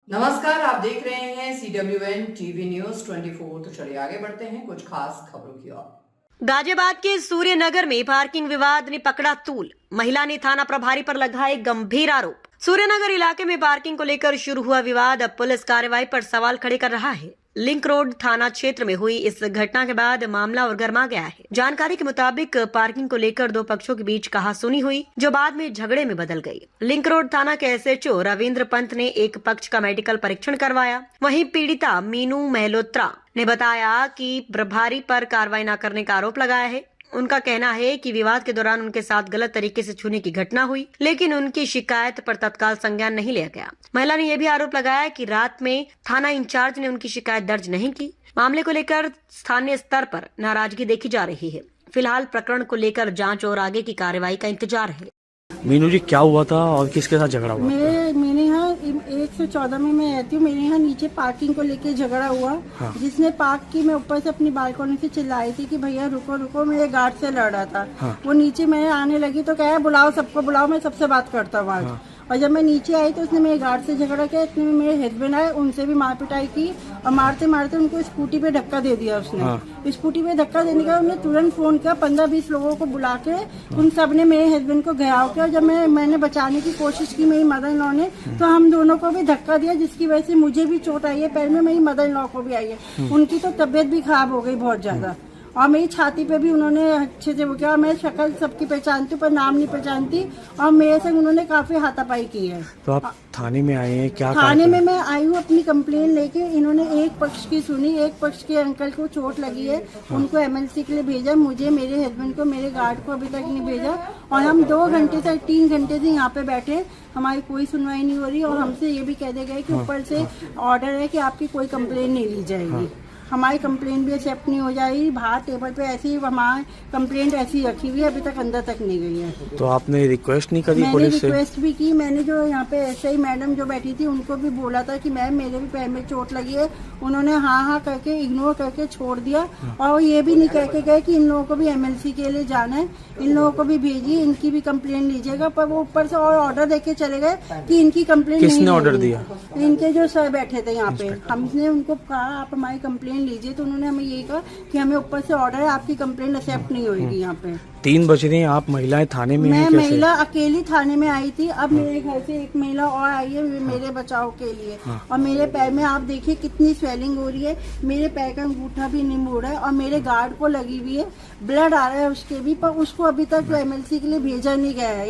नमस्कार, आप देख रहे हैं CWN टीवी न्यूज 24। तो चलिए आगे बढ़ते हैं कुछ खास खबरों की ओर। गाजियाबाद के सूर्यनगर में पार्किंग विवाद ने पकड़ा तूल। महिला ने थाना प्रभारी पर लगाए गंभीर आरोप। सूर्यनगर इलाके में पार्किंग को लेकर शुरू हुआ विवाद अब पुलिस कार्रवाई पर सवाल खड़े कर रहा है। लिंक रोड थाना क्षेत्र में हुई इस घटना के बाद मामला और गर्मा गया है। जानकारी के मुताबिक पार्किंग को लेकर दो पक्षों के बीच कहासुनी हुई, जो बाद में झगड़े में बदल गई। लिंक रोड थाना के SHO रविंद्र पंत ने एक पक्ष का मेडिकल परीक्षण करवाया। वहीं पीड़िता मीनू महलोत्रा ने बताया कि प्रभारी पर कार्रवाई न करने का आरोप लगाया है। उनका कहना है कि विवाद के दौरान उनके साथ गलत तरीके से छूने की घटना हुई, लेकिन उनकी शिकायत पर तत्काल संज्ञान नहीं लिया गया। महिला ने यह भी आरोप लगाया कि रात में थाना इंचार्ज ने उनकी शिकायत दर्ज नहीं की। मामले को लेकर स्थानीय स्तर पर नाराजगी देखी जा रही है। फिलहाल प्रकरण को लेकर जांच और आगे की कार्रवाई का इंतजार है। मीनू जी, क्या हुआ था और किसके साथ झगड़ा हुआ? मेरे यहाँ 114 में मैं रहती हूँ। मेरे यहाँ नीचे पार्किंग को लेके झगड़ा हुआ। हाँ। जिसने पार्क की, मैं ऊपर से अपनी बालकनी से चिल्लाई थी कि भैया रुको रुको, मेरे गार्ड से लड़ रहा था। हाँ। वो नीचे मैं आने लगी तो कहा बुलाओ, सबको बुलाओ, मैं सबसे बात करता हूँ आज। हाँ। और जब मैं नीचे आई तो उसने मेरे गार्ड से झगड़ा किया। इतने में मेरे हस्बैंड आए, उनसे भी मार पिटाई की और मारते मारते उनको स्कूटी पे धक्का दे दिया उसने। हाँ। स्कूटी पे धक्का देने के बाद उन्होंने तुरंत फोन किया, 15-20 लोगों को बुला के उन सब ने मेरे हस्बैंड को घायल किया। जब मैंने बचाने की कोशिश की मेरी मदर इन लॉ ने, तो हम दोनों को भी धक्का दिया, जिसकी वजह से मुझे भी चोट आई है पैर में, मेरी मदर इन लॉ को भी आई है। उनकी तो तबीयत भी खराब हो गई बहुत ज्यादा, और मेरी छाती पे भी उन्होंने अच्छे से वो किया। मैं शक्ल सबकी पहचानती हूँ पर नाम नहीं पहचानती, और मेरे संग उन्होंने काफी हाथापाई की है। तो आप थाने में आए हैं, क्या थाने में मैं आई हूँ अपनी कंप्लेन लेके। इन्होंने एक पक्ष की सुनी, एक पक्ष के अंकल को चोट लगी है, उनको MLC के लिए भेजा, मुझे, मेरे हस्बैंड को, मेरे गार्ड को अभी तक नहीं भेजा। और हम 2 घंटे से 3 घंटे से यहाँ पे बैठे, हमारी कोई सुनवाई नहीं हो रही। और हमसे ये भी कह दिया गया कि ऊपर से ऑर्डर है कि आपकी कोई कंप्लेन नहीं ली जाएगी। हमारी कंप्लेंट भी एक्सेप्ट नहीं हो जाएगी। बाहर टेबल पे ऐसी हमारी कंप्लेंट ऐसी रखी हुई है, अभी तक अंदर तक नहीं गई है। तो आपने रिक्वेस्ट नहीं करी मैंने पुलिस से? रिक्वेस्ट भी की। मैंने जो यहाँ पे SI मैडम जो बैठी थी उनको भी बोला था कि मैम मेरे भी पैर में चोट लगी है। उन्होंने हाँ करके इग्नोर करके छोड़ दिया। और ये भी नहीं कह के गए कि इन लोगों को भी MLC के लिए जाना है, इन लोगों को भी भेजिए, इनकी भी कंप्लेन लीजिएगा। पर वो ऊपर से और ऑर्डर देके चले गए कि इनकी कंप्लेन नहीं। किसने ऑर्डर दिया? इनके जो सर बैठे थे यहाँ पे। हमने उनको कहा आप हमारी कंप्लेन लीजिए, तो उन्होंने हमें यही कहा कि हमें ऊपर से ऑर्डर है, आपकी कंप्लेन एक्सेप्ट नहीं होगी यहाँ पे। 3 बज रहे हैं, आप महिलाएं थाने में हैं, मैं कैसे? महिला अकेली थाने में आई थी। अब मेरे घर से एक महिला और आई है मेरे बचाव के लिए। और मेरे पैर में आप देखिए कितनी स्वेलिंग हो रही है, मेरे पैर का अंगूठा भी नहीं मुड़ रहा है, और मेरे गार्ड को लगी हुई है, ब्लड आ रहा है उसके भी, पर उसको अभी तक MLC के लिए भेजा नहीं गया है।